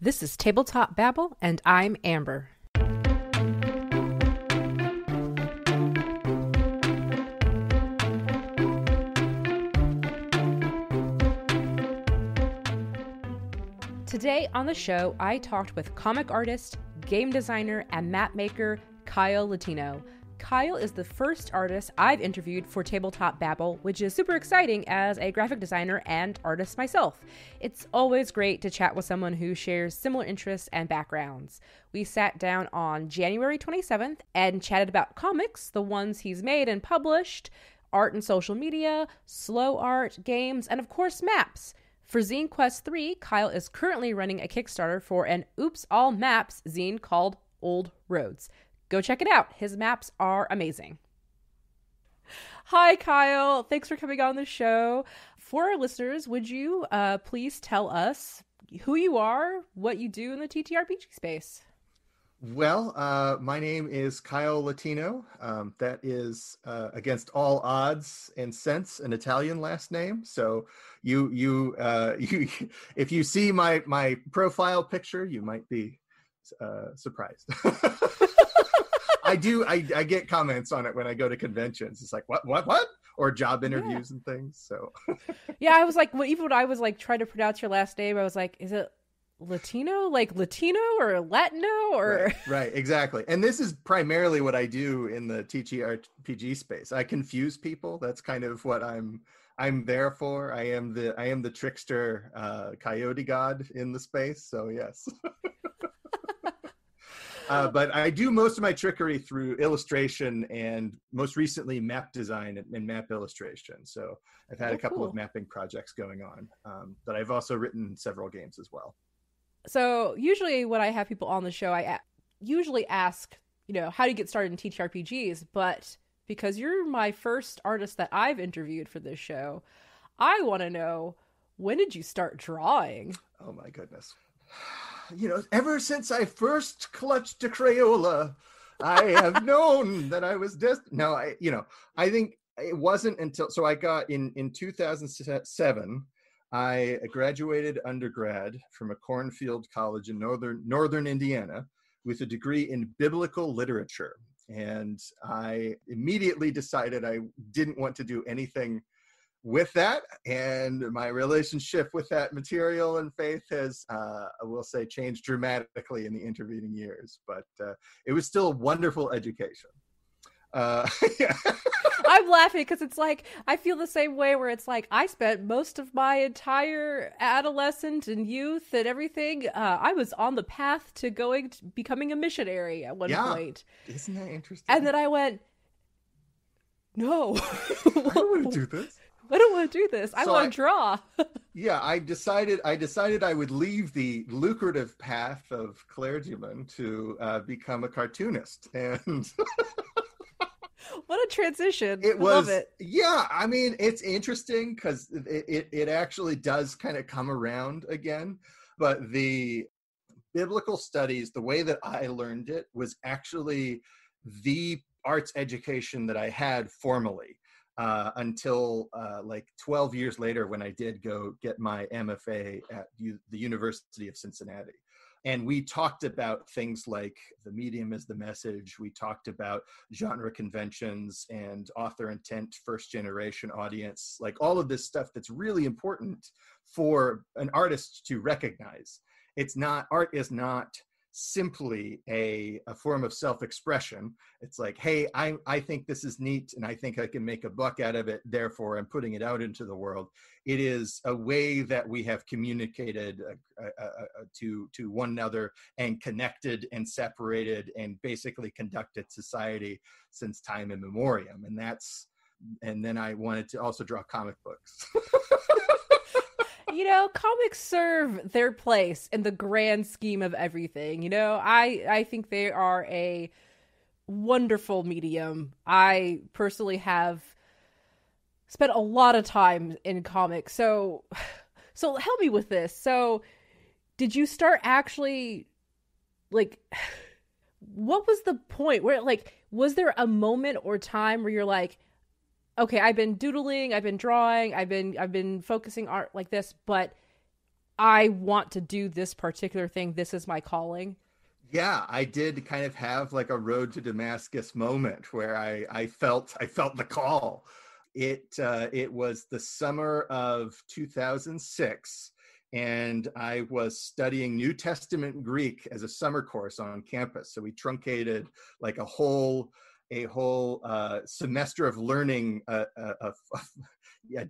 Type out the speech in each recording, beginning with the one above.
This is Tabletop Babble, and I'm Amber. Today on the show, I talked with comic artist, game designer, and map maker Kyle Latino. Kyle is the first artist I've interviewed for Tabletop Babble, which is super exciting as a graphic designer and artist myself. It's always great to chat with someone who shares similar interests and backgrounds. We sat down on January 27th and chatted about comics, the ones he's made and published, art and social media, slow art, games, and of course maps. For Zine Quest 3, Kyle is currently running a Kickstarter for an Oops All Maps zine called Old Roads. Go check it out. His maps are amazing. Hi, Kyle. Thanks for coming on the show. For our listeners, would you please tell us who you are, what you do in the TTRPG space? Well, my name is Kyle Latino. That is, against all odds and sense, an Italian last name. So you if you see my profile picture, you might be surprised. I get comments on it when I go to conventions. It's like, what? Or job interviews and things. So yeah, I was like, even when I was like trying to pronounce your last name, I was like, is it Latino, like Latino or Latino or right, exactly. And this is primarily what I do in the TTRPG space. I confuse people. That's kind of what I'm there for. I am the trickster coyote god in the space. So yes. But I do most of my trickery through illustration and most recently map design and map illustration. So I've had a couple of mapping projects going on, but I've also written several games as well. So usually when I have people on the show, I usually ask, how do you get started in TTRPGs? But because you're my first artist that I've interviewed for this show, I want to know, when did you start drawing? Oh my goodness. Ever since I first clutched a Crayola, I have known that I was destined. No, I think it wasn't until, so I got in 2007, I graduated undergrad from a cornfield college in northern Indiana with a degree in biblical literature. And I immediately decided I didn't want to do anything with that, and my relationship with that material and faith has, I will say, changed dramatically in the intervening years. But it was still a wonderful education. Yeah. I'm laughing because it's like, I feel the same way where it's like, I spent most of my entire adolescence and youth and everything. I was on the path to becoming a missionary at one point. Isn't that interesting? And then I went, no. I don't want to do this. I don't want to do this. I want to draw. Yeah, I decided I would leave the lucrative path of clergyman to become a cartoonist. And what a transition. I love it. Yeah, I mean, it's interesting because it actually does kind of come around again. But the biblical studies, the way that I learned it was actually the arts education that I had formally. Until like 12 years later when I did go get my MFA at the University of Cincinnati. And we talked about things like the medium is the message. We talked about genre conventions and author intent, first generation audience, like all of this stuff that's really important for an artist to recognize. Art is not simply a form of self-expression. It's like, hey, I think this is neat and I think I can make a buck out of it, therefore I'm putting it out into the world. It is a way that we have communicated to one another and connected and separated and basically conducted society since time immemorial. And then I wanted to also draw comic books. Comics serve their place in the grand scheme of everything. I think they are a wonderful medium. I personally have spent a lot of time in comics. So help me with this. So did you start actually, like, what was the point where, like, was there a moment or time where you're like, okay, I've been doodling, I've been drawing, I've been focusing art like this, but I want to do this particular thing. This is my calling. Yeah, I did kind of have like a road to Damascus moment where I felt the call. It was the summer of 2006, and I was studying New Testament Greek as a summer course on campus. So we truncated like a whole semester of learning a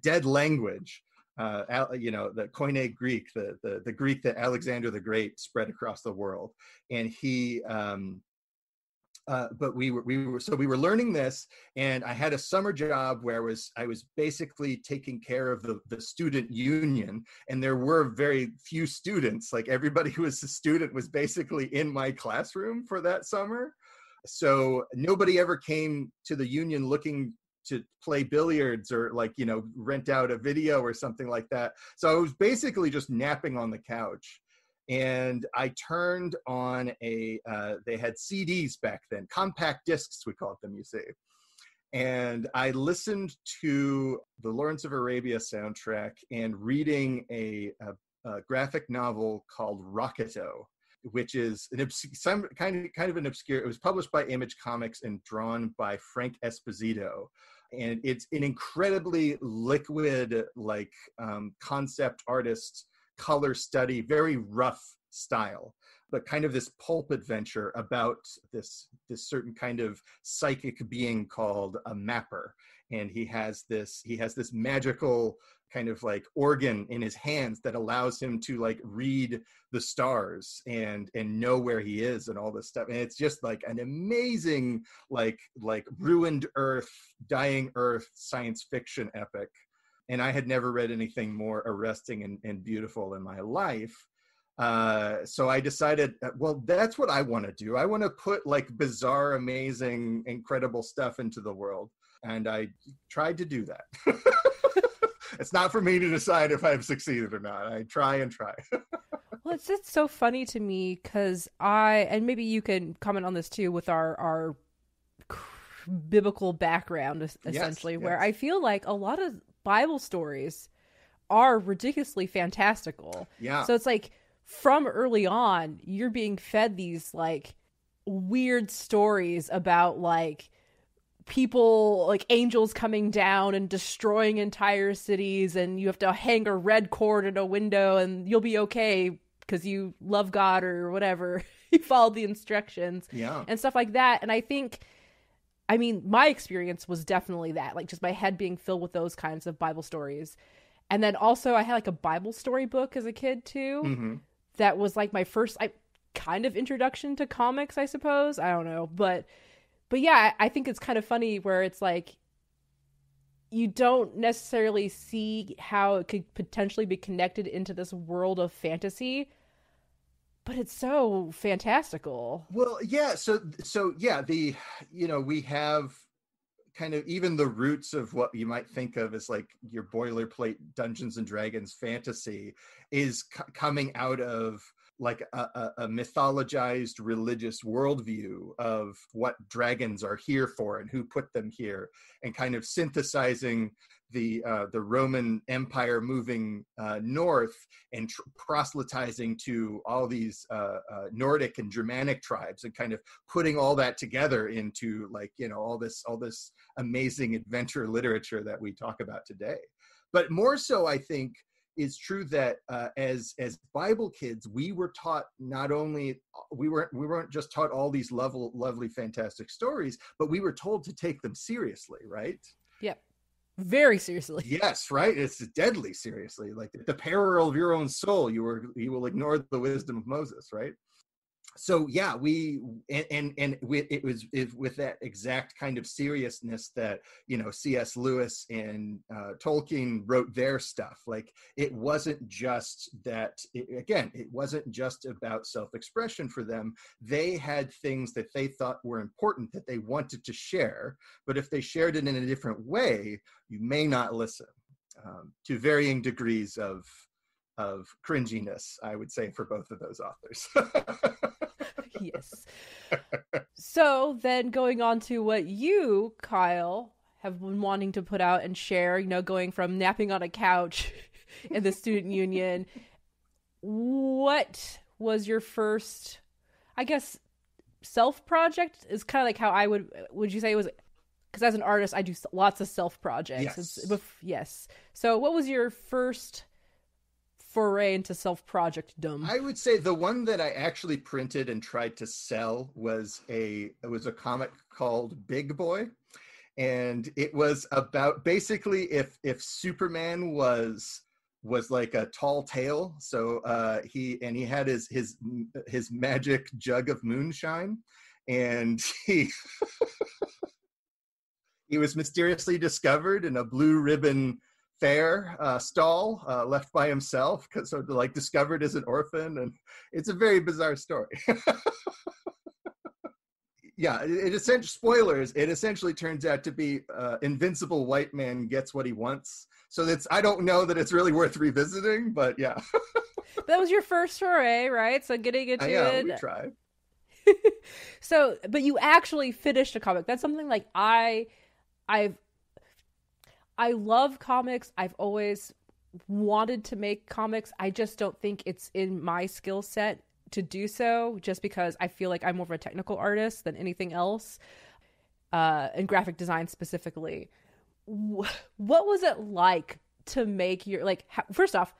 dead language. The Koine Greek, the Greek that Alexander the Great spread across the world, and but we were learning this, and I had a summer job where I was basically taking care of the student union, and there were very few students. Like everybody who was a student was basically in my classroom for that summer. So nobody ever came to the union looking to play billiards or rent out a video or something like that. So I was basically just napping on the couch. And I turned on they had CDs back then, compact discs, we called them, you see. And I listened to the Lawrence of Arabia soundtrack and reading a graphic novel called Rocketo, which is kind of an obscure, it was published by Image Comics and drawn by Frank Esposito. And it's an incredibly liquid, concept artist, color study, very rough style, but kind of this pulp adventure about this certain kind of psychic being called a mapper. And he has this magical kind of like organ in his hands that allows him to like read the stars and know where he is and all this stuff. And it's just like an amazing, like ruined earth, dying earth science fiction epic. And I had never read anything more arresting and beautiful in my life. So I decided, well, that's what I want to do. I want to put like bizarre, amazing, incredible stuff into the world. And I tried to do that. It's not for me to decide if I've succeeded or not. I try and try. Well, it's just so funny to me because and maybe you can comment on this too with our biblical background, essentially, yes. where I feel like a lot of Bible stories are ridiculously fantastical. Yeah. So it's like from early on, you're being fed these like weird stories about like people, like angels coming down and destroying entire cities, and you have to hang a red cord in a window and you'll be okay because you love God or whatever. You followed the instructions. Yeah. And stuff like that. And I think, I mean, my experience was definitely that, like just my head being filled with those kinds of Bible stories. And then also I had like a Bible story book as a kid too. Mm-hmm. That was like my first kind of introduction to comics, I suppose. I don't know. But yeah, I think it's kind of funny where it's like you don't necessarily see how it could potentially be connected into this world of fantasy, but it's so fantastical. Well, yeah. So yeah, we have kind of even the roots of what you might think of as like your boilerplate Dungeons and Dragons fantasy is coming out of like a mythologized religious worldview of what dragons are here for and who put them here, and kind of synthesizing the Roman Empire moving north and proselytizing to all these Nordic and Germanic tribes, and kind of putting all that together into like, all this amazing adventure literature that we talk about today. But more so, I think, is true that as Bible kids, we were taught not only we weren't just taught all these lovely, fantastic stories, but we were told to take them seriously, right? Yeah, very seriously. Yes, right. It's deadly seriously. Like the peril of your own soul, you will ignore the wisdom of Moses, right? So yeah, it was with that exact kind of seriousness that C.S. Lewis and Tolkien wrote their stuff. Like it wasn't just that. It wasn't just about self-expression for them. They had things that they thought were important that they wanted to share, but if they shared it in a different way, you may not listen. To varying degrees of cringiness, I would say, for both of those authors. Yes. So then going on to what you, Kyle, have been wanting to put out and share, going from napping on a couch in the student union what was your first, I guess, self project? Is kind of like how I would you say it was? Because as an artist, I do lots of self projects. Yes. Yes. So what was your first foray into self projectdom? I would say the one that I actually printed and tried to sell was a comic called Big Boy, and it was about basically if Superman was like a tall tale. So he had his magic jug of moonshine, and he was mysteriously discovered in a blue ribbon fair stall, left by himself, so like discovered as an orphan, and it's a very bizarre story. Yeah, it essentially, spoilers, it essentially turns out to be invincible white man gets what he wants. So I don't know that it's really worth revisiting, but yeah. That was your first foray, right? So getting into Yeah, it. we tried. So, but you actually finished a comic. That's something like I love comics. I've always wanted to make comics. I just don't think it's in my skill set to do so, just because I feel like I'm more of a technical artist than anything else, and graphic design specifically. What was it like to make your, like, first off,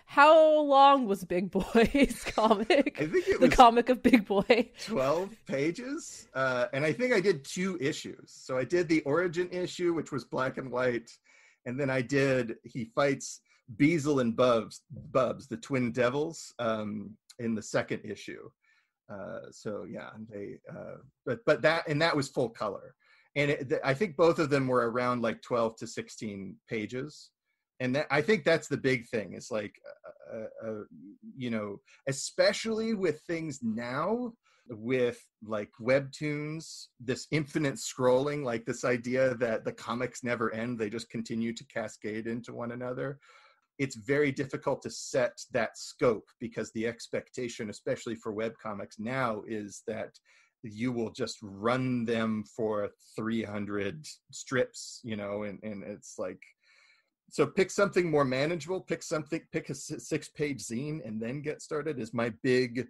how long was Big Boy's comic? I think it the was comic of Big Boy. 12 pages. And I think I did 2 issues. So I did the origin issue, which was black and white. And then he fights Beezle and Bubs, the twin devils, in the second issue. So yeah, but that was full color. And I think both of them were around like 12 to 16 pages. And I think that's the big thing. It's like, especially with things now, with like webtoons, this infinite scrolling, like this idea that the comics never end, they just continue to cascade into one another. It's very difficult to set that scope, because the expectation, especially for webcomics now, is that you will just run them for 300 strips, and it's like, so pick something more manageable, pick a 6-page zine and then get started is my big,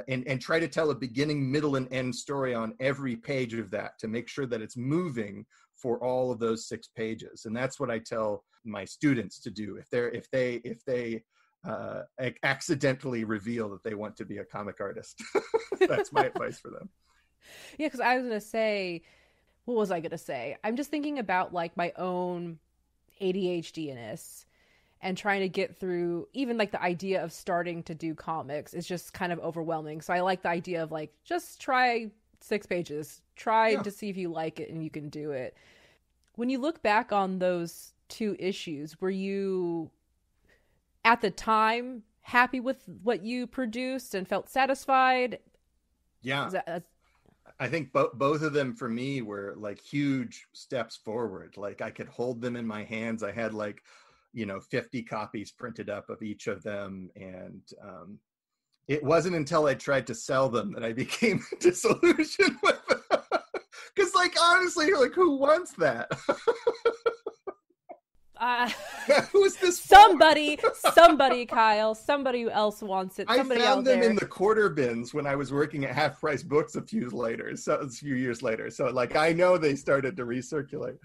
and try to tell a beginning, middle, and end story on every page of that to make sure that it's moving for all of those 6 pages. And that's what I tell my students to do if they accidentally reveal that they want to be a comic artist. That's my advice for them. Yeah, because I was gonna say, what was I gonna say? I'm just thinking about like my own ADHD-ness and trying to get through, even like the idea of starting to do comics is just kind of overwhelming. So I like the idea of like, just try 6 pages, try to see if you like it and you can do it. When you look back on those 2 issues, were you at the time happy with what you produced and felt satisfied? Yeah. I think both of them for me were like huge steps forward. Like I could hold them in my hands. I had like, 50 copies printed up of each of them. And it wasn't until I tried to sell them that I became disillusioned with them. Because like, honestly, like, who wants that? Who's this? Somebody, Kyle. Somebody else wants it. Somebody I found them there. in the quarter bins when I was working at Half Price Books a few years later. So like, I know they started to recirculate.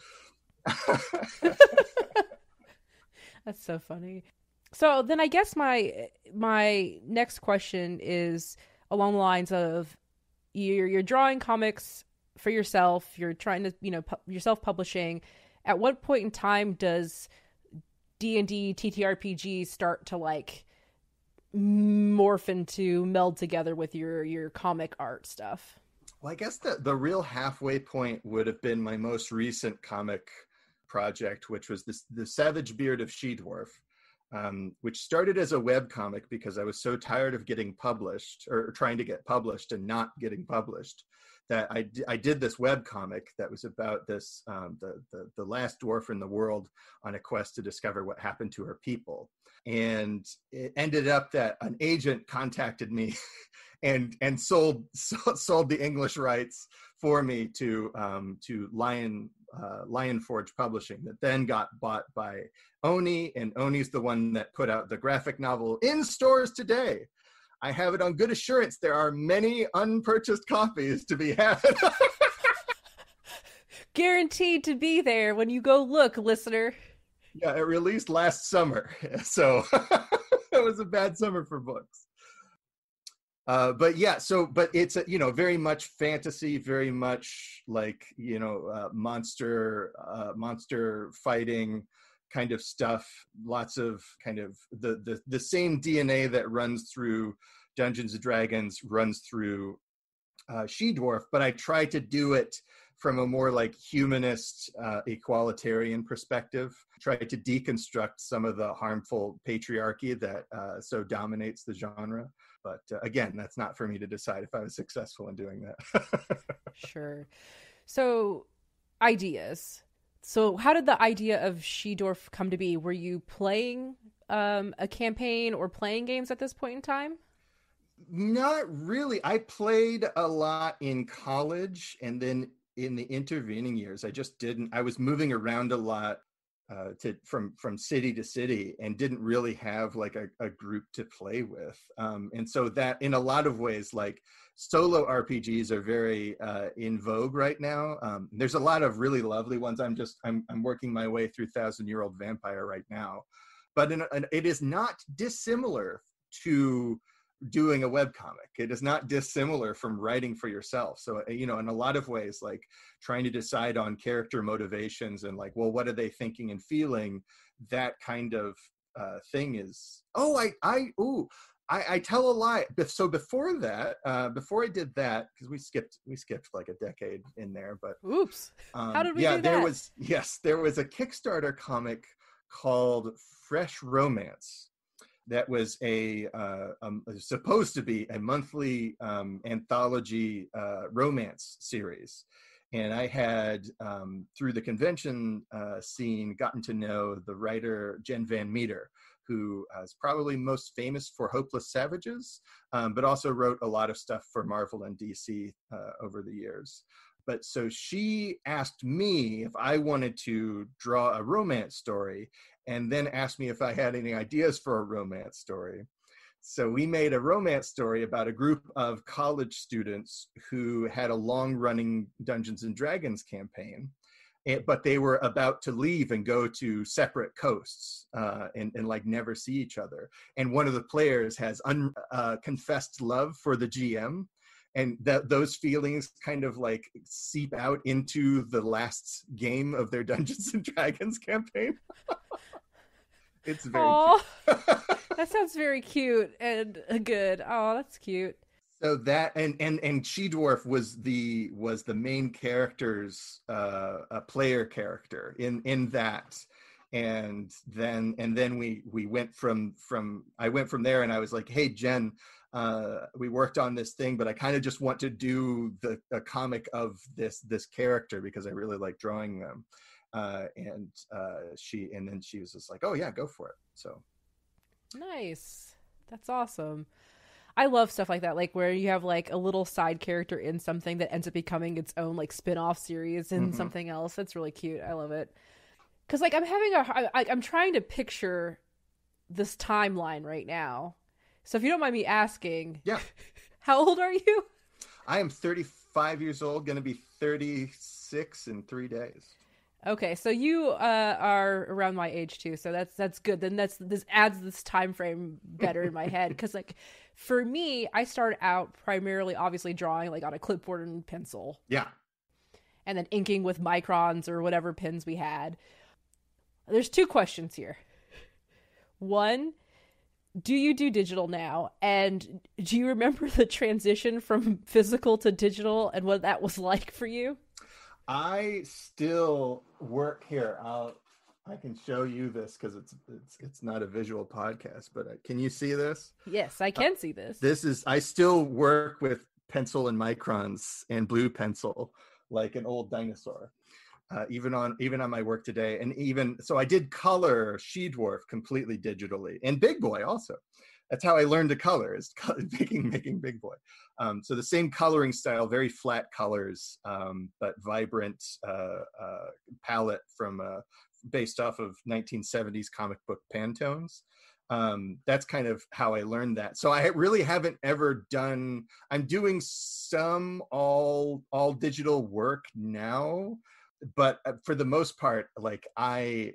That's so funny. So then I guess my next question is along the lines of you're drawing comics for yourself. You're trying to, you're self-publishing. At what point in time does D&D TTRPG start to like morph into, meld together with your comic art stuff? Well, I guess the real halfway point would have been my most recent comic project, which was the Savage Beard of She-Dwarf, which started as a webcomic because I was so tired of getting published or trying to get published and not getting published, that I did this webcomic that was about this the last dwarf in the world on a quest to discover what happened to her people. And it ended up that an agent contacted me and sold the English rights for me to Lion Lion Forge Publishing that then got bought by Oni, and Oni's the one that put out the graphic novel in stores today. I have it on good assurance. There are many unpurchased copies to be had. Guaranteed to be there when you go look, listener. Yeah, it released last summer. So it was a bad summer for books. But it's very much fantasy, very much like, monster fighting kind of stuff. Lots of kind of the same DNA that runs through Dungeons and Dragons runs through She-Dwarf, but I try to do it from a more like humanist, equalitarian perspective. Try to deconstruct some of the harmful patriarchy that so dominates the genre. But again, that's not for me to decide if I was successful in doing that. Sure. So, ideas. So, how did the idea of She-Dwarf come to be? Were you playing a campaign or playing games at this point in time? Not really. I played a lot in college, and then in the intervening years, I was moving around a lot from city to city and didn't really have like a group to play with. And so that in a lot of ways, like solo RPGs are very in vogue right now. There's a lot of really lovely ones. I'm working my way through 1,000-Year-Old Vampire right now, but it is not dissimilar to doing a webcomic. It is not dissimilar from writing for yourself. So, in a lot of ways, like trying to decide on character motivations and like, well, what are they thinking and feeling? That kind of thing is, I tell a lie. So before that, before I did that, because we skipped like a decade in there, but oops, how did we do that? There was a Kickstarter comic called Fresh Romance. That was supposed to be a monthly anthology romance series. And I had, through the convention scene, gotten to know the writer Jen Van Meter, who is probably most famous for Hopeless Savages, but also wrote a lot of stuff for Marvel and DC over the years. But so she asked me if I wanted to draw a romance story, and then asked me if I had any ideas for a romance story. So we made a romance story about a group of college students who had a long-running Dungeons and Dragons campaign, but they were about to leave and go to separate coasts and like never see each other. And one of the players has unconfessed love for the GM. And those feelings kind of like seep out into the last game of their Dungeons and Dragons campaign. It's very cute. That sounds very cute and good. Oh, that's cute. So that and She-Dwarf was the main character's a player character in that. And then we went from I went from there, and I was like, hey Jen, we worked on this thing, but I kind of just want to do a comic of this character because I really like drawing them. And then she was just like, oh yeah, go for it. So nice. That's awesome. I love stuff like that, like where you have like a little side character in something that ends up becoming its own like spin-off series in something else. That's really cute. I love it. Because like I'm trying to picture this timeline right now. So if you don't mind me asking, yeah, how old are you? I am 35 years old, going to be 36 in 3 days. Okay, so you are around my age too, so that's good. Then this adds this time frame better in my head, because like for me, I started out primarily obviously drawing like on a clipboard and pencil. Yeah. And then inking with microns or whatever pens we had. There's two questions here. One, do you do digital now? And do you remember the transition from physical to digital and what that was like for you? I still work here. I can show you this because it's not a visual podcast, but can you see this? Yes, I can see this. I still work with pencil and microns and blue pencil like an old dinosaur. Even on my work today, and even so, I did color She-Dwarf completely digitally, and Big Boy also. That's how I learned to color, is making Big Boy. So the same coloring style, very flat colors, but vibrant palette from based off of 1970s comic book Pantones. That's kind of how I learned that. So I really haven't ever done, I'm doing some all digital work now, but for the most part, like I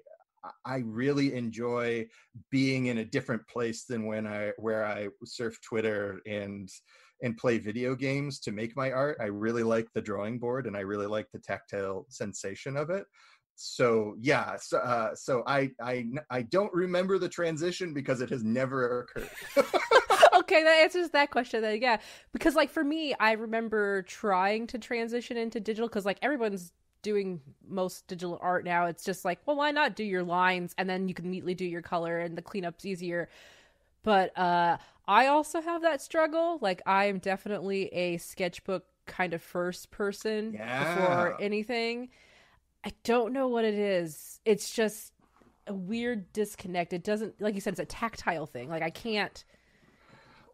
really enjoy being in a different place than where I surf Twitter and play video games to make my art. I really like the drawing board, and I really like the tactile sensation of it. So yeah, so I don't remember the transition because it has never occurred. Okay, that answers that question then. Yeah, because like for me, I remember trying to transition into digital because like everyone's doing most digital art now. It's just like, well, why not do your lines and then you can immediately do your color and the cleanup's easier. But I also have that struggle. Like I'm definitely a sketchbook kind of first person before anything. I don't know what it is. It's just a weird disconnect. It doesn't, like you said, it's a tactile thing. Like I can't.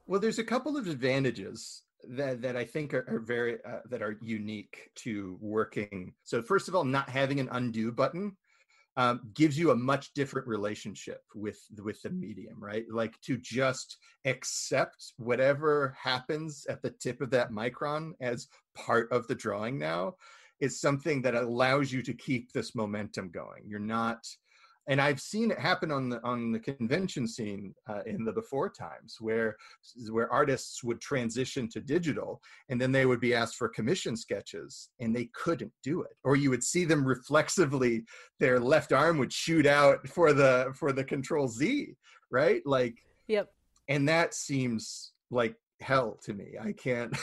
Well, there's a couple of advantages that I think are very that are unique to working. So first of all, not having an undo button gives you a much different relationship with the medium, right? Like to just accept whatever happens at the tip of that micron as part of the drawing now is something that allows you to keep this momentum going. You're not. And I've seen it happen on the convention scene in the before times where artists would transition to digital and then they would be asked for commission sketches and they couldn't do it. Or you would see them reflexively, their left arm would shoot out for the Control Z, right? Like, Yep. And that seems like hell to me. I can't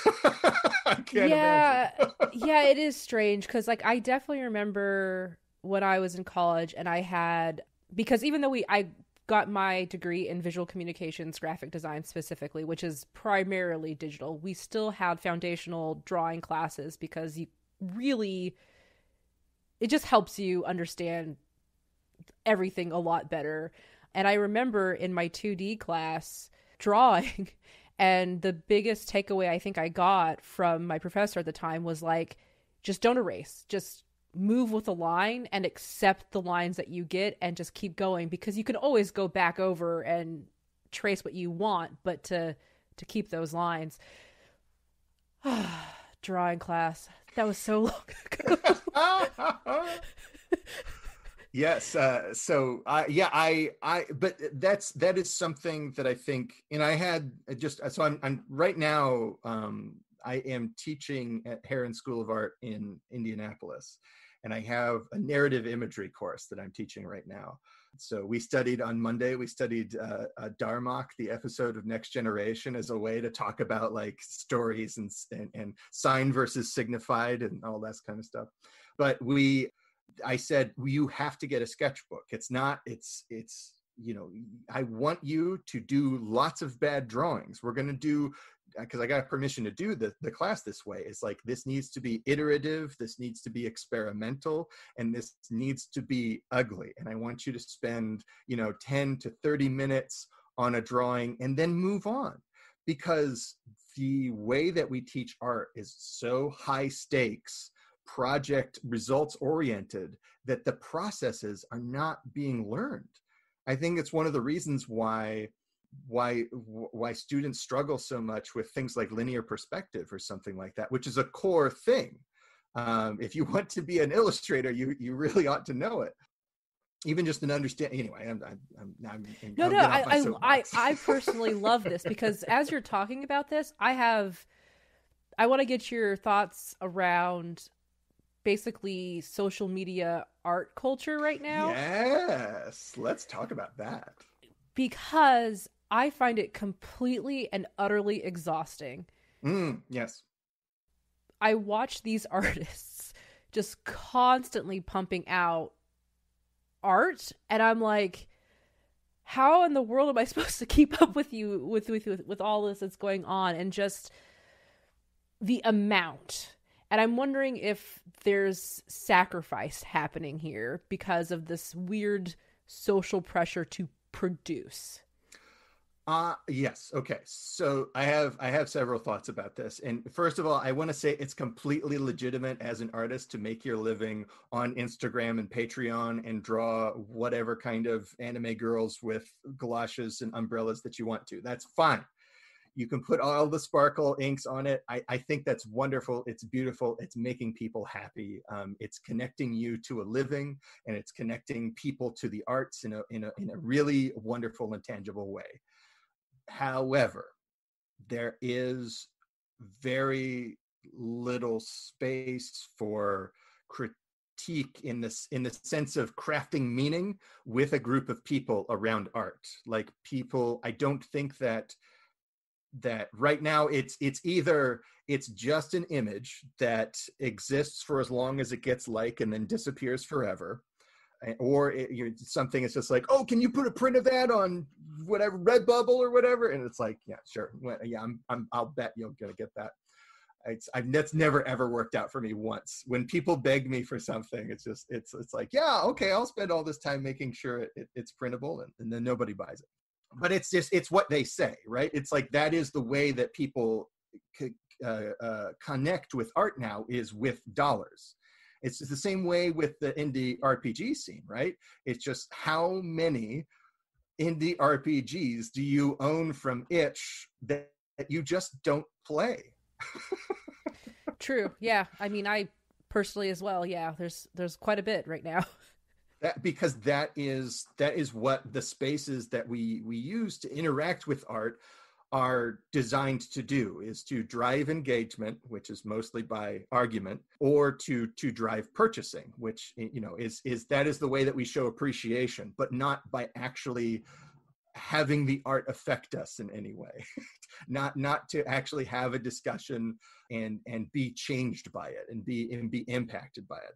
imagine. Yeah, it is strange because like I definitely remember when I was in college and I had, because even though I got my degree in visual communications, graphic design specifically, which is primarily digital, we still had foundational drawing classes because it just helps you understand everything a lot better. And I remember in my 2D class drawing, and the biggest takeaway I think I got from my professor at the time was like, just don't erase, just move with a line and accept the lines that you get and just keep going, because you can always go back over and trace what you want, but to keep those lines. Drawing class, that was so long ago. Yes. But that is something that I think, and I had so I'm right now, I am teaching at Heron School of Art in Indianapolis, and I have a narrative imagery course that I'm teaching right now. So we studied on Monday, Darmok, the episode of Next Generation, as a way to talk about like stories and sign versus signified and all that kind of stuff. But I said, you have to get a sketchbook. It's I want you to do lots of bad drawings. We're going to do, because I got permission to do the class this way. It's like, this needs to be iterative, this needs to be experimental, and this needs to be ugly. And I want you to spend, 10 to 30 minutes on a drawing and then move on. Because the way that we teach art is so high stakes, project results oriented, that the processes are not being learned. I think it's one of the reasons why students struggle so much with things like linear perspective or something like that, which is a core thing. If you want to be an illustrator, you really ought to know it. Even just an understanding. Anyway, I personally love this because as you're talking about this, I want to get your thoughts around basically social media art culture right now. Yes, let's talk about that. Because I find it completely and utterly exhausting. Yes. I watch these artists just constantly pumping out art, and I'm like, how in the world am I supposed to keep up with you with all this that's going on, and just the amount. And I'm wondering if there's sacrifice happening here because of this weird social pressure to produce. Yes. Okay. So I have several thoughts about this. And first of all, I want to say it's completely legitimate as an artist to make your living on Instagram and Patreon and draw whatever kind of anime girls with galoshes and umbrellas that you want to. That's fine. You can put all the sparkle inks on it. I think that's wonderful. It's beautiful. It's making people happy. It's connecting you to a living, and it's connecting people to the arts in a really wonderful and tangible way. However, there is very little space for critique in the sense of crafting meaning with a group of people around art. Like people, I don't think that right now it's either it's just an image that exists for as long as it gets like and then disappears forever, or something is just like, oh, can you put a print of that on whatever Redbubble or whatever, and it's like, yeah, sure, well, yeah, I'll bet you're gonna get that. That's never ever worked out for me once. When people beg me for something, it's like, yeah, okay, I'll spend all this time making sure it's printable, and then nobody buys it. But it's what they say, right? It's like that is the way that people connect with art now, is with dollars. It's the same way with the indie RPG scene, right? It's just how many indie RPGs do you own from itch that you just don't play? True. Yeah. I mean, I personally as well. Yeah. There's quite a bit right now. Because that is what the spaces that we use to interact with art are designed to do, is to drive engagement, which is mostly by argument, or to drive purchasing, which is that is the way that we show appreciation, but not by actually having the art affect us in any way. not to actually have a discussion and be changed by it and be impacted by it.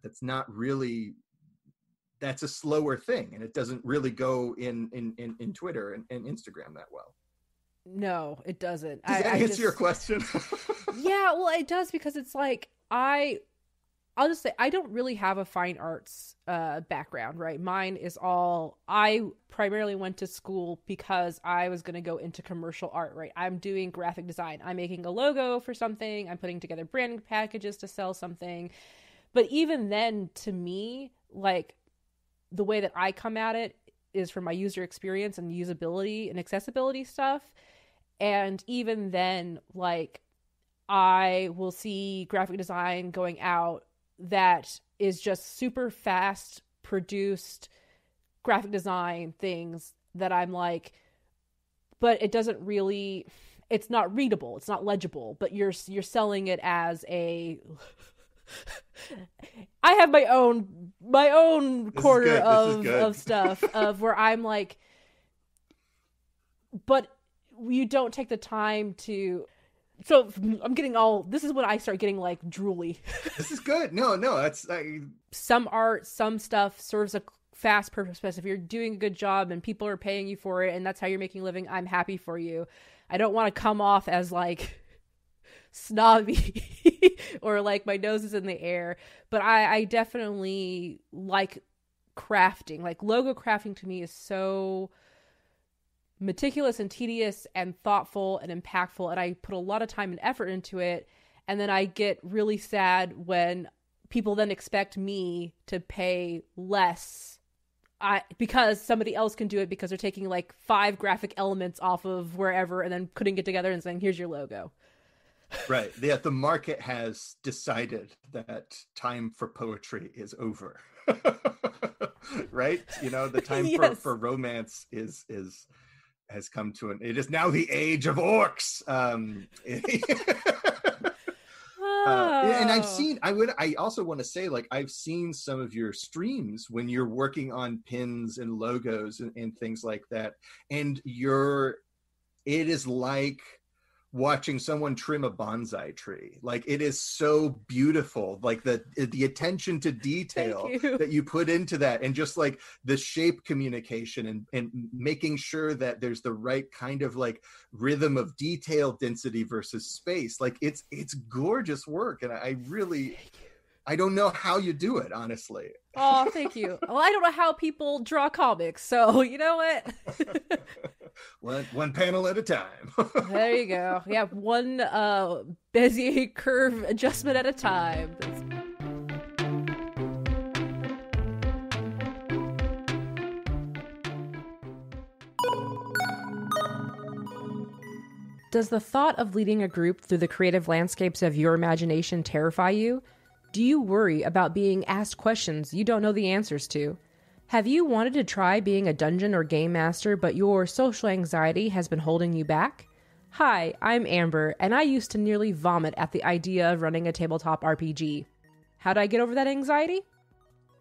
That's a slower thing, and it doesn't really go in Twitter and Instagram that well. No, it doesn't. Does that answer your question? Yeah, well, it does, because it's like I'll just say I don't really have a fine arts background, right? Mine is I primarily went to school because I was going to go into commercial art, right? I'm doing graphic design. I'm making a logo for something. I'm putting together branding packages to sell something. But even then, to me, like, the way that I come at it is from my user experience and usability and accessibility stuff. And even then, like, I will see graphic design going out that is just super fast produced graphic design things that I'm like, but it doesn't really, it's not readable, it's not legible, but you're selling it as a I have my own quarter of stuff of where I'm like, but you don't take the time to. So I'm getting this is when I start getting like drooly. This is good. No, that's some art, some stuff serves a fast purpose. If you're doing a good job and people are paying you for it and that's how you're making a living, I'm happy for you. I don't want to come off as like snobby or like my nose is in the air, but I definitely like crafting. Like, logo crafting to me is so meticulous and tedious and thoughtful and impactful, and I put a lot of time and effort into it, and then I get really sad when people then expect me to pay less because somebody else can do it, because they're taking like 5 graphic elements off of wherever and then putting it together and saying, here's your logo. Right. Yeah, the market has decided that time for poetry is over. Right? The time Yes. for romance has come to an. It is now the age of orcs. And I've seen. I also want to say, like, I've seen some of your streams when you're working on pins and logos and things like that, and it is like watching someone trim a bonsai tree. Like, it is so beautiful, like the attention to detail that you put into that, and just like the shape communication and making sure that there's the right kind of like rhythm of detail density versus space. Like, it's gorgeous work, and I really I don't know how you do it, honestly. Oh, thank you. Well, I don't know how people draw comics, so you know what? one panel at a time. There you go. Yeah, one Bezier curve adjustment at a time. Does the thought of leading a group through the creative landscapes of your imagination terrify you? Do you worry about being asked questions you don't know the answers to? Have you wanted to try being a dungeon or game master, but your social anxiety has been holding you back? Hi, I'm Amber, and I used to nearly vomit at the idea of running a tabletop RPG. How'd I get over that anxiety?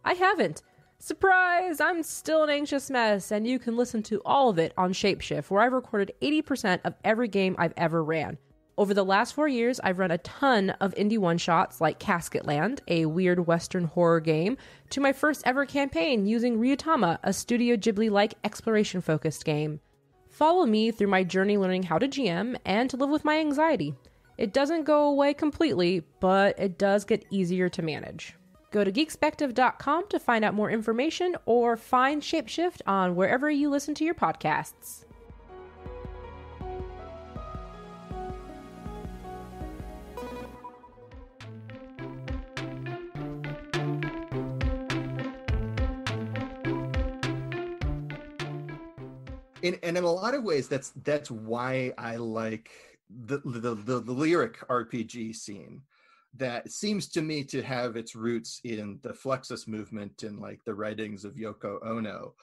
I haven't. Surprise! I'm still an anxious mess, and you can listen to all of it on Shapeshift, where I've recorded 80% of every game I've ever ran. Over the last 4 years, I've run a ton of indie one-shots like Casketland, a weird Western horror game, to my first ever campaign using Ryutama, a Studio Ghibli-like exploration-focused game. Follow me through my journey learning how to GM and to live with my anxiety. It doesn't go away completely, but it does get easier to manage. Go to geekspective.com to find out more information or find Shapeshift on wherever you listen to your podcasts. And in a lot of ways, that's why I like the lyric RPG scene. That seems to me to have its roots in the Fluxus movement and like the writings of Yoko Ono.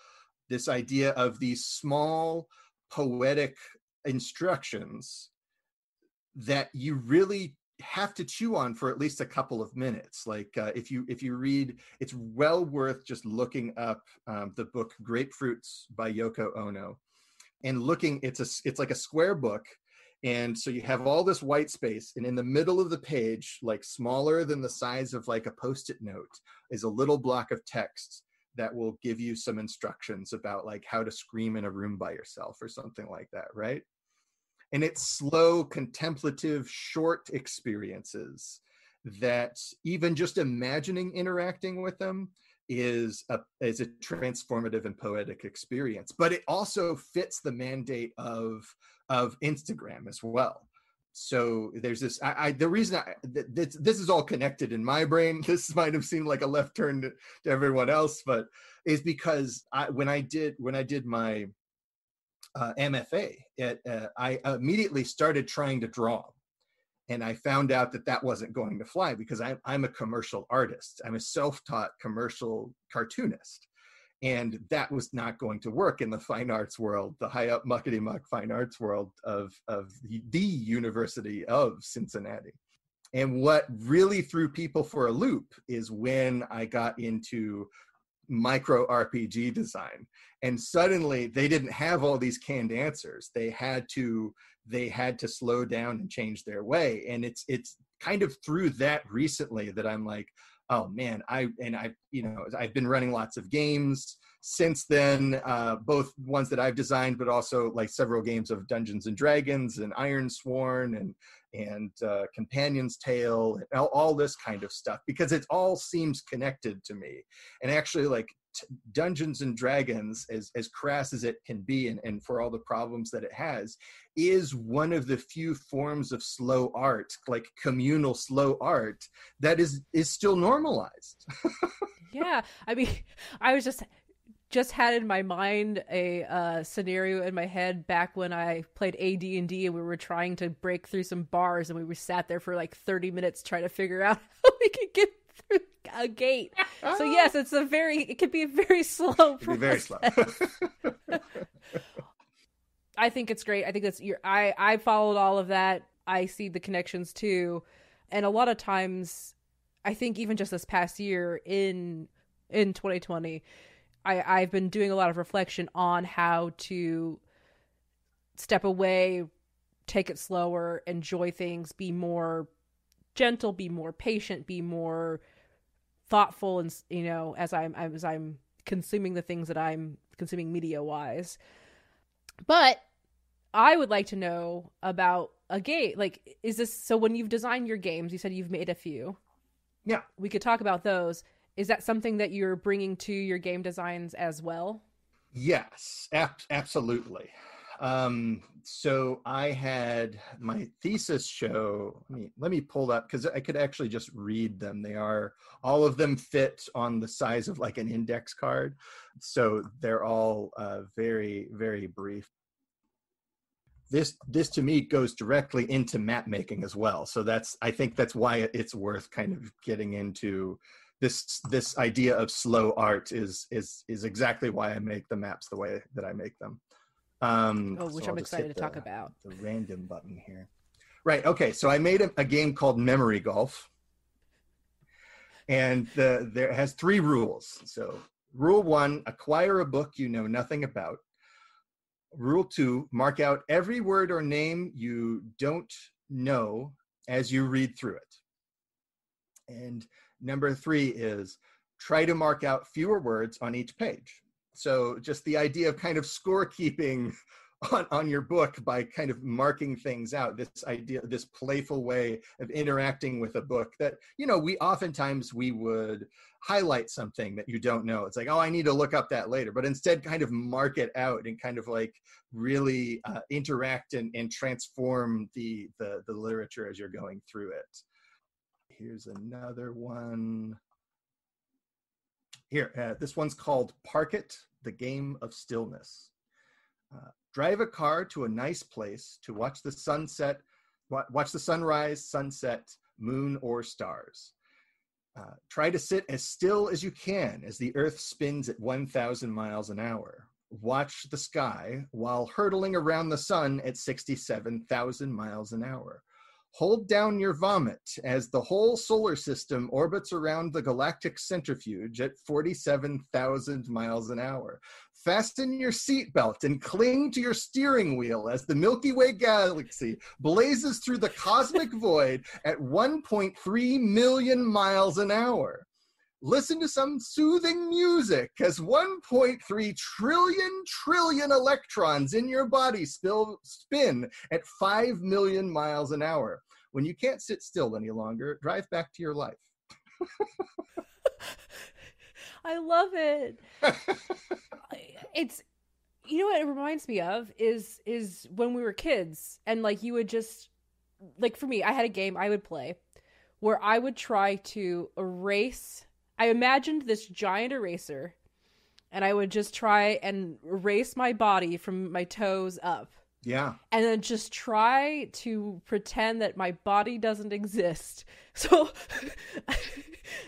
This idea of these small poetic instructions that you really have to chew on for at least a couple of minutes. Like if you read, it's well worth just looking up the book Grapefruits by Yoko Ono and looking. It's like a square book. And so you have all this white space, and in the middle of the page, like smaller than the size of like a Post-it note, is a little block of text that will give you some instructions about like how to scream in a room by yourself or something like that, right? And it's slow, contemplative, short experiences that even just imagining interacting with them is a transformative and poetic experience. But it also fits the mandate of Instagram as well. So there's this, the reason this is all connected in my brain, this might have seemed like a left turn to everyone else, but is because when I did my MFA, I immediately started trying to draw. And I found out that wasn't going to fly because I'm a commercial artist. I'm a self-taught commercial cartoonist. And that was not going to work in the fine arts world, the high up muckety muck fine arts world of the University of Cincinnati. And what really threw people for a loop is when I got into micro RPG design. And suddenly they didn't have all these canned answers. They had to slow down and change their way. And it's kind of through that recently that I'm like, oh man, I've been running lots of games since then, both ones that I've designed, but also like several games of Dungeons and Dragons and Iron Sworn and Companion's Tale, and all this kind of stuff, because it all seems connected to me. And actually, like Dungeons and Dragons, as crass as it can be, and for all the problems that it has, is one of the few forms of slow art, like communal slow art, that is still normalized. Yeah, I mean, I was just had in my mind a scenario in my head back when I played AD&D and we were trying to break through some bars, and we were sat there for like 30 minutes trying to figure out how we could get through a gate. So yes, it could be a very slow process. Very slow. I think it's great. I think I followed all of that. I see the connections too. And a lot of times, I think even just this past year in 2020, I've been doing a lot of reflection on how to step away, take it slower, enjoy things, be more gentle, be more patient, be more thoughtful, and as I'm consuming the things that I'm consuming media wise. But I would like to know about a game. Like, is this, so when you've designed your games, you said you've made a few. Yeah. We could talk about those. Is that something that you're bringing to your game designs as well? Yes, absolutely. So I had my thesis show. Let me pull up because I could actually just read them. They are all of them fit on the size of like an index card, so they're all very very brief. This to me goes directly into map making as well. So I think that's why it's worth kind of getting into this idea of slow art is exactly why I make the maps the way that I make them. Which So I'll I'm just excited hit to talk about. the random button here. Right. Okay. So I made a game called Memory Golf, and there has 3 rules. So rule 1: acquire a book you know nothing about. Rule 2: mark out every word or name you don't know as you read through it. And number 3 is try to mark out fewer words on each page. So just the idea of kind of scorekeeping on your book by kind of marking things out, this idea, this playful way of interacting with a book that, we oftentimes we would highlight something that you don't know. It's like, oh, I need to look up that later, but instead kind of mark it out and kind of like really interact and transform the literature as you're going through it. Here's another one. Here, this one's called Park It, the Game of Stillness. Drive a car to a nice place to watch the sunset, watch the sunrise, sunset, moon, or stars. Try to sit as still as you can as the earth spins at 1,000 miles an hour. Watch the sky while hurtling around the sun at 67,000 miles an hour. Hold down your vomit as the whole solar system orbits around the galactic centrifuge at 47,000 miles an hour. Fasten your seatbelt and cling to your steering wheel as the Milky Way galaxy blazes through the cosmic void at 1.3 million miles an hour. Listen to some soothing music as 1.3 trillion electrons in your body spin at 5 million miles an hour. When you can't sit still any longer, drive back to your life. I love it. It's, what it reminds me of is when we were kids and like you would just, like for me, I had a game I would play where I would try to erase. I imagined this giant eraser and I would just try and erase my body from my toes up. Yeah. And then just try to pretend that my body doesn't exist. So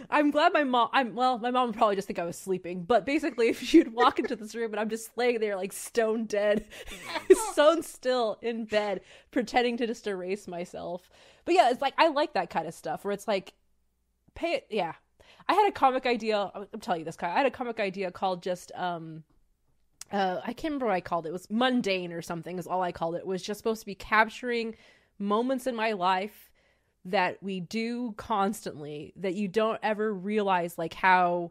I'm glad my mom would probably just think I was sleeping, but basically if you'd walk into this room and I'm just laying there like stone dead, stone still in bed, pretending to just erase myself. But yeah, it's like, I like that kind of stuff where it's like, pay it. Yeah. I had a comic idea. I'm telling you this, Kyle. I had a comic idea called just, I can't remember what I called it. It was mundane or something is all I called it. It was just supposed to be capturing moments in my life that we do constantly that you don't ever realize like how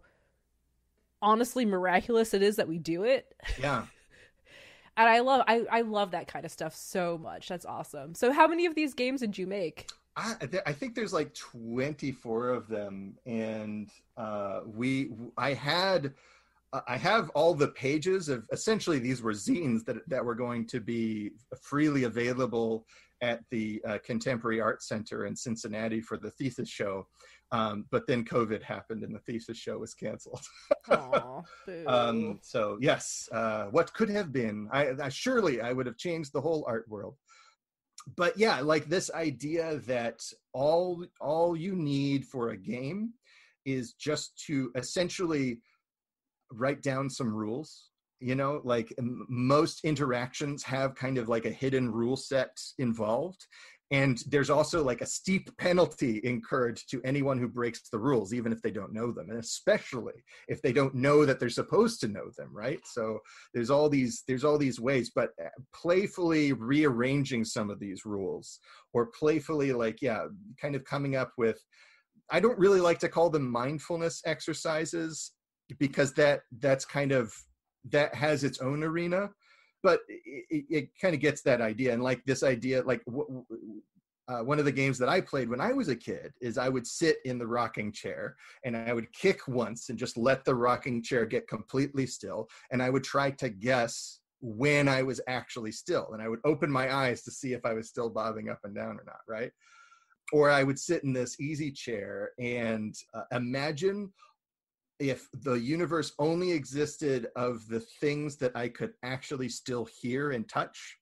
honestly miraculous it is that we do it. Yeah. And I love that kind of stuff so much. That's awesome. So how many of these games did you make? I think there's like 24 of them, and I have all the pages of, essentially these were zines that were going to be freely available at the Contemporary Art Center in Cincinnati for the thesis show, but then COVID happened and the thesis show was canceled. Aw, boo. So yes, what could have been? I surely I would have changed the whole art world. But yeah, like this idea that all you need for a game is just to essentially write down some rules. Like most interactions have kind of like a hidden rule set involved. And there's also like a steep penalty incurred to anyone who breaks the rules, even if they don't know them, and especially if they don't know that they're supposed to know them, right? So there's all these ways, but playfully rearranging some of these rules, or playfully kind of coming up with, I don't really like to call them mindfulness exercises, because that's kind of, that has its own arena, but it kind of gets that idea. And like this idea, like one of the games that I played when I was a kid is I would sit in the rocking chair and I would kick once and just let the rocking chair get completely still. And I would try to guess when I was actually still. And I would open my eyes to see if I was still bobbing up and down or not, right? Or I would sit in this easy chair and imagine if the universe only existed of the things that I could actually still hear and touch,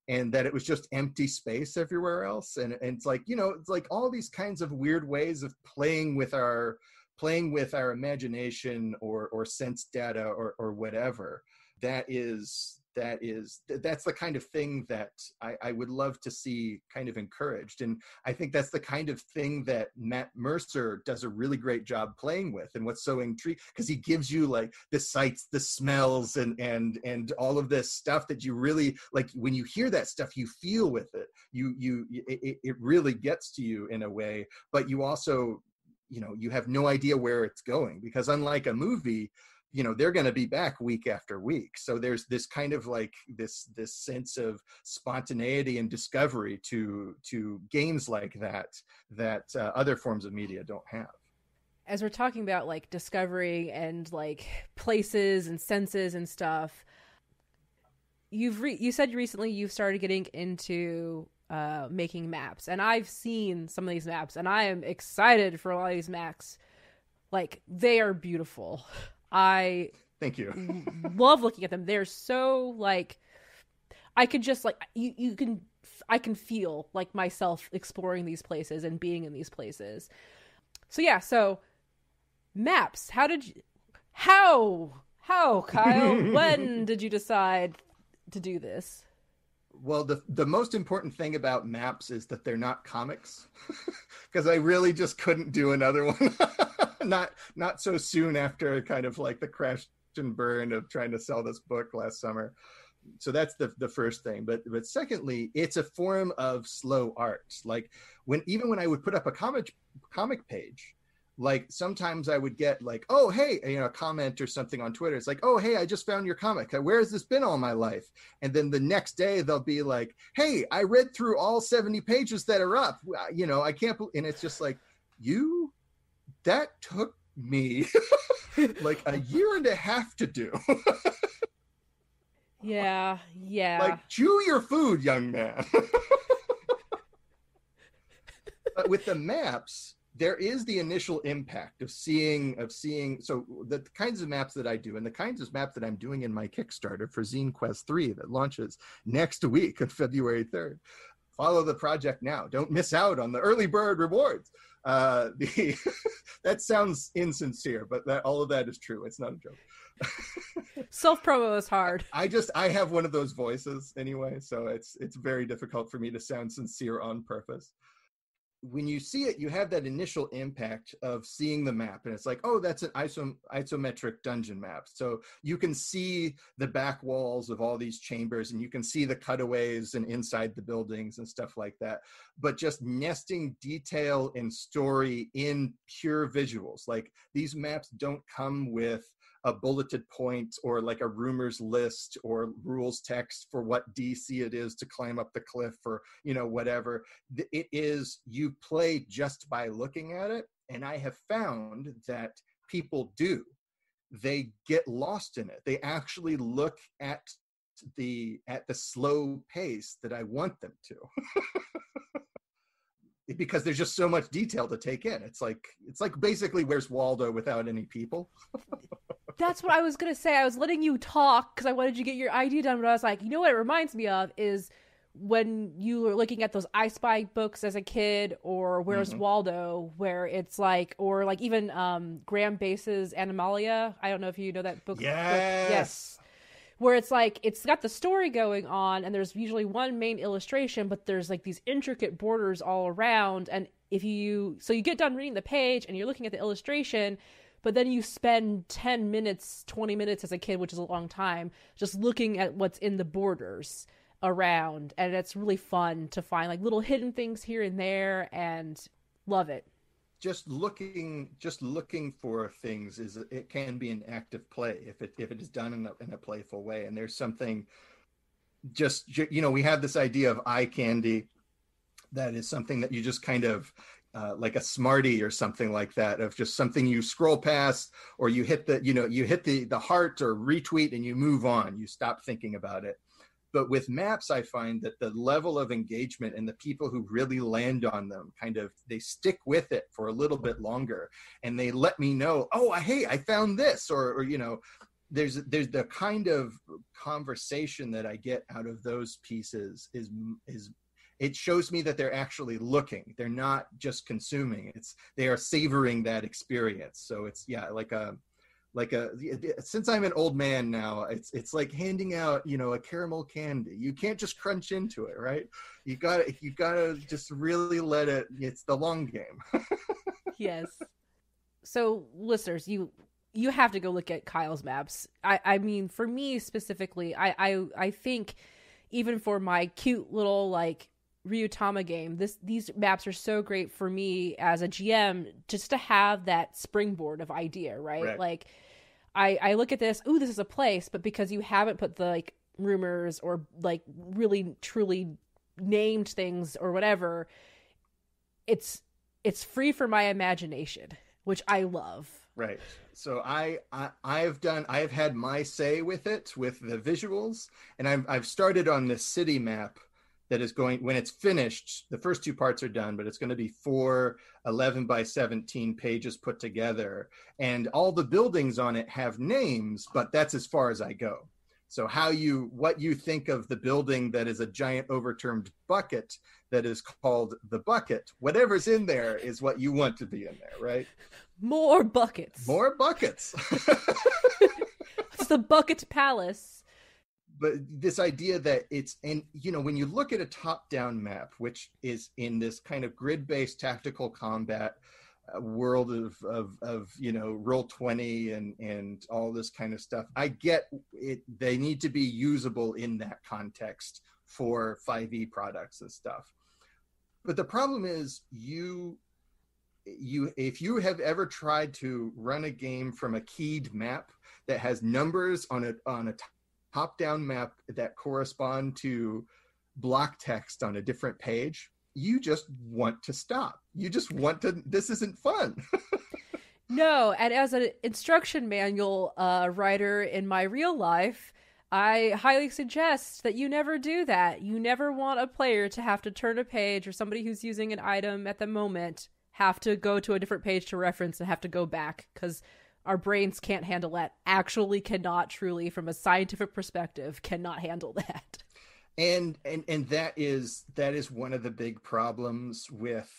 and that it was just empty space everywhere else. And it's like, you know, it's like all these kinds of weird ways of playing with our imagination or sense data or whatever. That's the kind of thing that I would love to see kind of encouraged. And I think that's the kind of thing that Matt Mercer does a really great job playing with. And what's so intriguing, because he gives you like the sights, the smells, and all of this stuff that you really like. When you hear that stuff, you feel with it. It really gets to you in a way, but you also, you know, you have no idea where it's going, because unlike a movie, you know, they're going to be back week after week. So there's this kind of like this sense of spontaneity and discovery to games like that other forms of media don't have. As we're talking about like discovery and like places and senses and stuff, you said recently you've started getting into making maps, and I've seen some of these maps, and I am excited for a lot of these maps. Like, they are beautiful. I thank you. Love looking at them. They're so like, I could just like I can feel like myself exploring these places and being in these places. So yeah, so maps. How Kyle, when did you decide to do this? Well, the most important thing about maps is that they're not comics, because I really just couldn't do another one. not so soon after kind of like the crash and burn of trying to sell this book last summer. So that's the first thing. But secondly, it's a form of slow art. Like when I would put up a comic page, like sometimes I would get like, oh, hey, you know, a comment or something on Twitter. It's like, oh, hey, I just found your comic. Where has this been all my life? And then the next day they'll be like, hey, I read through all 70 pages that are up. You know, I can't believe, and it's just like, that took me like a year and a half to do. Yeah. Like, chew your food, young man. But with the maps, there is the initial impact of seeing. So the kinds of maps that I do and the kinds of maps that I'm doing in my Kickstarter for Zine Quest 3 that launches next week on February 3rd. Follow the project now. Don't miss out on the early bird rewards. That sounds insincere, but all of that is true. It's not a joke. Self-promo is hard. I have one of those voices anyway, so it's very difficult for me to sound sincere on purpose. When you see it, you have that initial impact of seeing the map, and it's like, oh, that's an isometric dungeon map. So you can see the back walls of all these chambers, and you can see the cutaways and inside the buildings and stuff like that. But just nesting detail and story in pure visuals. Like, these maps don't come with a bulleted point or like a rumors list or rules text for what DC it is to climb up the cliff or, you know, whatever. It is, you play just by looking at it. And I have found that people do. They get lost in it. They actually look at the slow pace that I want them to. Because there's just so much detail to take in. It's like basically Where's Waldo without any people. That's what I was going to say. I was letting you talk because I wanted you to get your idea done, but I was like, you know what it reminds me of is when you were looking at those I Spy books as a kid, or Where's Waldo, where it's like, or like even Graham Bass's Animalia. I don't know if you know that book. Yes. Where it's like, it's got the story going on and there's usually one main illustration, but there's like these intricate borders all around. And you get done reading the page and you're looking at the illustration, but then you spend 10 minutes, 20 minutes as a kid, which is a long time, just looking at what's in the borders around. And it's really fun to find like little hidden things here and there, and love it. Just looking for things it can be an active play if it is done in a playful way. And there's something just, you know, we have this idea of eye candy that is something that you just kind of like a Smartie or something like that, of just something you scroll past, or you hit the heart or retweet and you move on, you stop thinking about it. But with maps, I find that the level of engagement and the people who really land on them, kind of, they stick with it for a little bit longer, and they let me know, oh, hey, I found this, or there's the kind of conversation that I get out of those pieces is it shows me that they're actually looking. They're not just consuming. They are savoring that experience. So it's since I'm an old man now, it's like handing out, a caramel candy. You can't just crunch into it, right? You gotta just really let it. It's the long game. Yes. So listeners, you have to go look at Kyle's maps. I mean, for me specifically, I think even for my cute little like Ryutama game, these maps are so great for me as a GM, just to have that springboard of idea, right? Like I look at this, ooh, this is a place, but because you haven't put the like rumors or like really truly named things or whatever, it's free for my imagination, which I love. Right. So I've had my say with it, with the visuals, and I've started on this city map that is going, when it's finished, the first two parts are done, but it's going to be 4 11 by 17 pages put together. And all the buildings on it have names, but that's as far as I go. So what you think of the building that is a giant overturned bucket that is called the bucket, whatever's in there is what you want to be in there, right? More buckets. More buckets. It's the Bucket Palace. But this idea that it's, and when you look at a top-down map, which is in this kind of grid-based tactical combat world of Roll20 and all this kind of stuff, I get it. They need to be usable in that context for 5e products and stuff. But the problem is, if you have ever tried to run a game from a keyed map that has numbers on a top-down map that correspond to block text on a different page, you just want to stop. You just want to, this isn't fun. No, and as an instruction manual writer in my real life, I highly suggest that you never do that. You never want a player to have to turn a page, or somebody who's using an item at the moment have to go to a different page to reference and have to go back, because our brains can't handle that. Actually cannot, truly, from a scientific perspective, cannot handle that. And that is one of the big problems with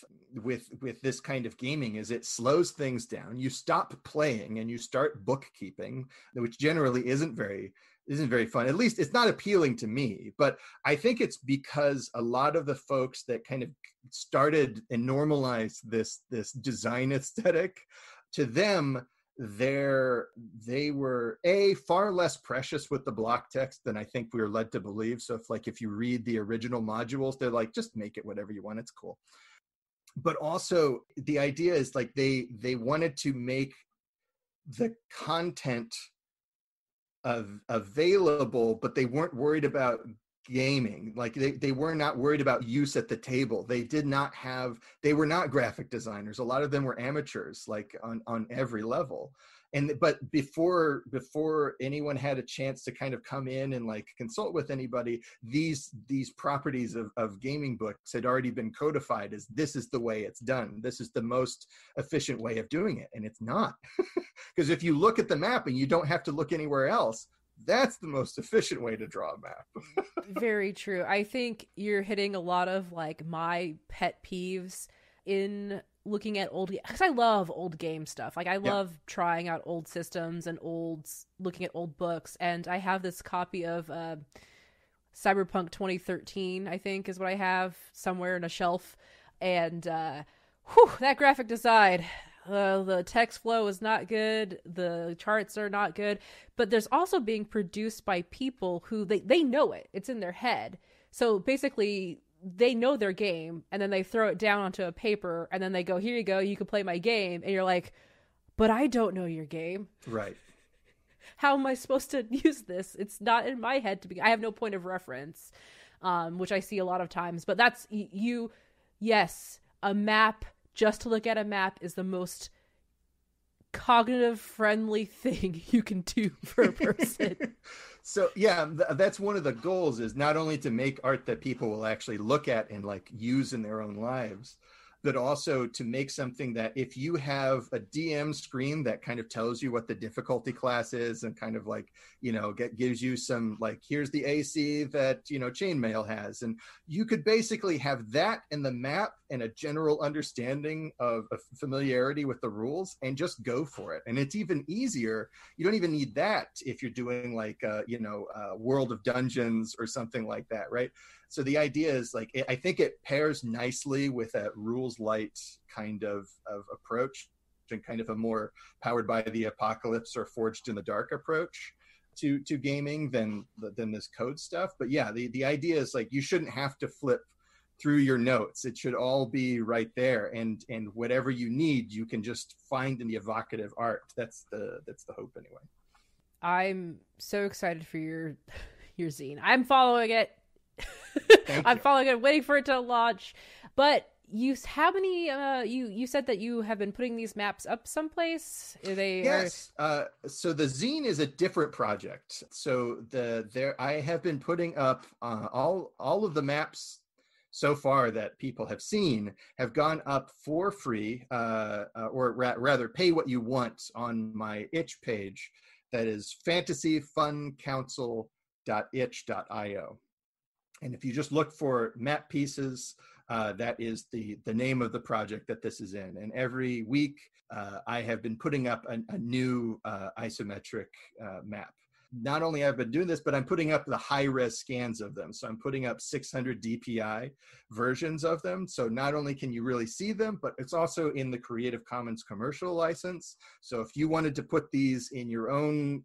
this kind of gaming, is it slows things down. You stop playing and you start bookkeeping, which generally isn't very fun. At least it's not appealing to me. But I think it's because a lot of the folks that kind of started and normalized this design aesthetic, to them, they were far less precious with the block text than I think we were led to believe. So if you read the original modules, they're like, just make it whatever you want, it's cool. But also the idea is like they wanted to make the content available, but they weren't worried about gaming. Like they were not worried about use at the table. They were not graphic designers. A lot of them were amateurs, like on every level. But before anyone had a chance to kind of come in and like consult with anybody, these properties of gaming books had already been codified as, this is the way it's done. This is the most efficient way of doing it. And it's not. Because if you look at the map and you don't have to look anywhere else, that's the most efficient way to draw a map. Very true. I think you're hitting a lot of like my pet peeves in looking at old, because I love old game stuff. Like I love trying out old systems and looking at old books. And I have this copy of Cyberpunk 2013, I think is what I have somewhere in a shelf. And that graphic design, the text flow is not good. The charts are not good. But there's also being produced by people who they know it. It's in their head. So basically they know their game, and then they throw it down onto a paper, and then they go, here you go, you can play my game. And you're like, but I don't know your game. Right. How am I supposed to use this? It's not in my head I have no point of reference, which I see a lot of times. But that's you. yes, a map, just to look at a map, is the most cognitive friendly thing you can do for a person. So yeah, that's one of the goals, is not only to make art that people will actually look at and like use in their own lives, but also to make something that if you have a DM screen that kind of tells you what the difficulty class is and kind of like, gives you some like, here's the AC that, chainmail has. And you could basically have that in the map and a general understanding of familiarity with the rules and just go for it. And it's even easier. You don't even need that if you're doing like, World of Dungeons or something like that, right? So the idea is like, I think it pairs nicely with a rules light kind of approach and kind of a more powered by the apocalypse or forged in the dark approach to gaming than this code stuff. But yeah, the idea is like, you shouldn't have to flip through your notes. It should all be right there. And whatever you need, you can just find in the evocative art. That's the hope anyway. I'm so excited for your zine. I'm following it. I'm following it, waiting for it to launch. But you said that you have been putting these maps up someplace. Yes. So the zine is a different project. So I have been putting up all of the maps so far that people have seen have gone up for free, or rather pay what you want on my itch page. That is fantasyfuncouncil.itch.io. And if you just look for map pieces, that is the name of the project that this is in. And every week, I have been putting up a new isometric map. Not only have I been doing this, but I'm putting up the high-res scans of them. So I'm putting up 600 DPI versions of them. So not only can you really see them, but it's also in the Creative Commons commercial license. So if you wanted to put these in your own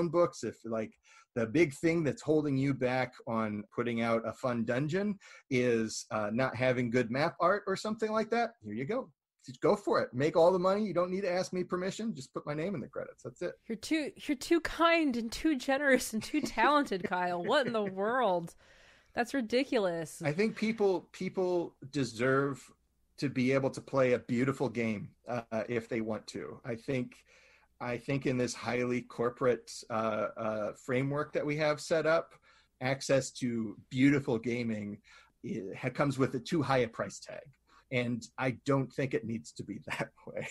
books, if like the big thing that's holding you back on putting out a fun dungeon is not having good map art or something like that, here you go. Just go for it. Make all the money. You don't need to ask me permission. Just put my name in the credits. That's it. You're too kind and too generous and too talented, Kyle. What in the world? That's ridiculous. I think people deserve to be able to play a beautiful game if they want to. I think in this highly corporate framework that we have set up, access to beautiful gaming comes with a too high a price tag. And I don't think it needs to be that way.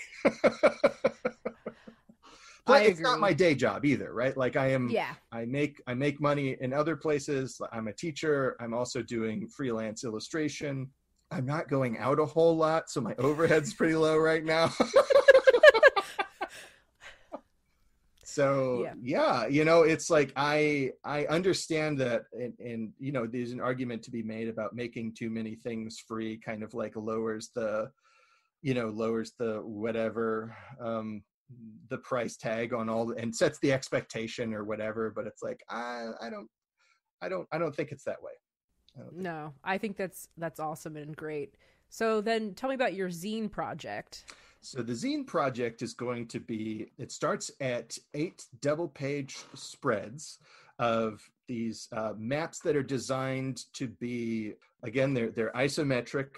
But it's not my day job either, right? Like I make money in other places. I'm a teacher. I'm also doing freelance illustration. I'm not going out a whole lot, so my overhead's pretty low right now. So yeah, it's like I understand that, and there's an argument to be made about making too many things free kind of like lowers the whatever the price tag on all, and sets the expectation or whatever. But it's like I don't think it's that way. No, I think that's awesome and great. So then tell me about your zine project. So the zine project is going to be, it starts at 8 double-page spreads of these maps that are designed to be, again, they're isometric.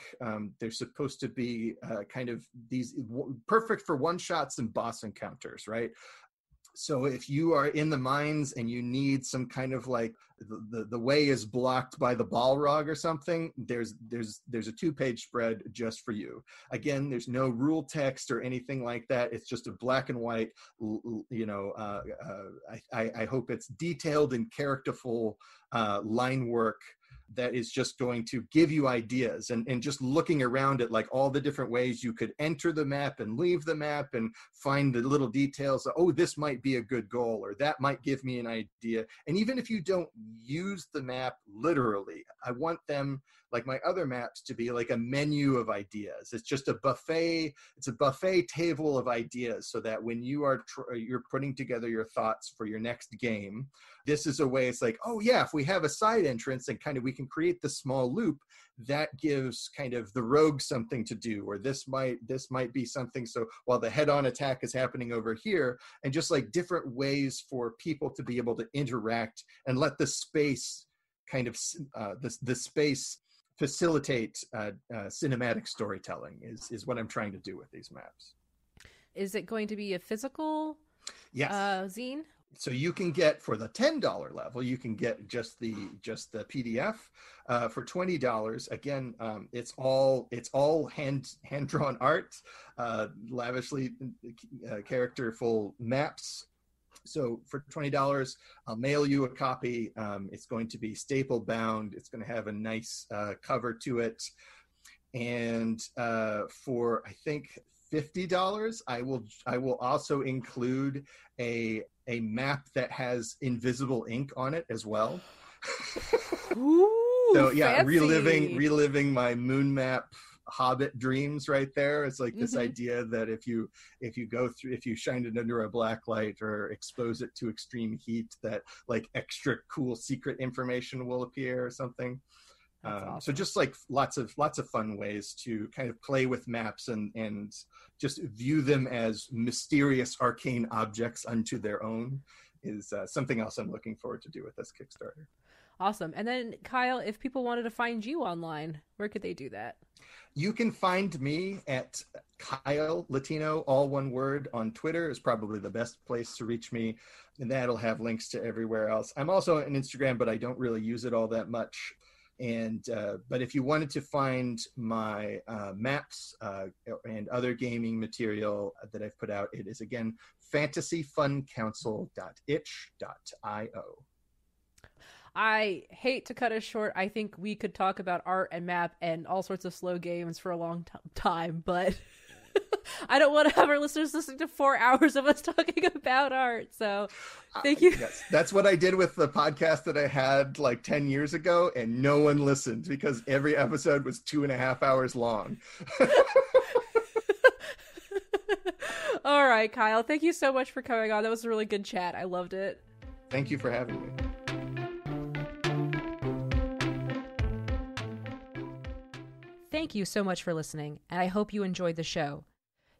They're supposed to be kind of these perfect for one-shots and boss encounters, right? So if you are in the mines and you need some kind of like the way is blocked by the Balrog or something, there's a 2-page spread just for you. Again, there's no rule text or anything like that. It's just a black and white, I hope it's detailed and characterful line work that is just going to give you ideas, and just looking around at like all the different ways you could enter the map and leave the map and find the little details. Oh, this might be a good goal, or that might give me an idea. And even if you don't use the map literally, I want them, like my other maps, to be like a menu of ideas. It's just a buffet. It's a buffet table of ideas, so that when you're putting together your thoughts for your next game, this is a way. It's like, oh yeah, if we have a side entrance and kind of we can create this small loop that gives kind of the rogue something to do, or this might be something. So while the head-on attack is happening over here, and just like different ways for people to be able to interact and let the space kind of the space facilitate cinematic storytelling is what I'm trying to do with these maps. Is it going to be a physical Yes. zine? So you can get, for the $10 level, you can get just the PDF. For $20, again, it's all hand drawn art, lavishly characterful maps. So for $20, I'll mail you a copy. It's going to be staple bound. It's going to have a nice cover to it. And for, I think, $50, I will also include a map that has invisible ink on it as well. Ooh, so yeah, fancy. reliving my moon map Hobbit dreams right there. It's like this idea that if you shine it under a black light or expose it to extreme heat, that like extra cool secret information will appear or something. Awesome. So just like lots of fun ways to kind of play with maps and just view them as mysterious arcane objects unto their own is something else I'm looking forward to do with this Kickstarter. Awesome. And then Kyle, if people wanted to find you online, where could they do that? You can find me at Kyle Latino, all one word, on Twitter is probably the best place to reach me. And that'll have links to everywhere else. I'm also on Instagram, but I don't really use it all that much. And but if you wanted to find my maps and other gaming material that I've put out, it is again fantasyfuncouncil.itch.io. I hate to cut us short. I think we could talk about art and map and all sorts of slow games for a long time, but I don't want to have our listeners listening to 4 hours of us talking about art. So thank you. Yes, that's what I did with the podcast that I had like 10 years ago, and no one listened because every episode was 2.5 hours long. All right, Kyle, thank you so much for coming on. That was a really good chat. I loved it. Thank you for having me. Thank you so much for listening, and I hope you enjoyed the show.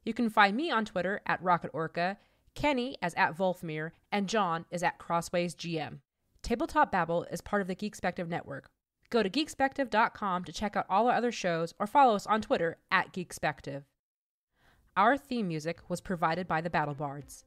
You can find me on Twitter at Rocket Orca, Kenny as at Wolfmere, and John is at Crossways GM. Tabletop Babble is part of the Geekspective Network. Go to geekspective.com to check out all our other shows or follow us on Twitter at Geekspective. Our theme music was provided by the Battle Bards.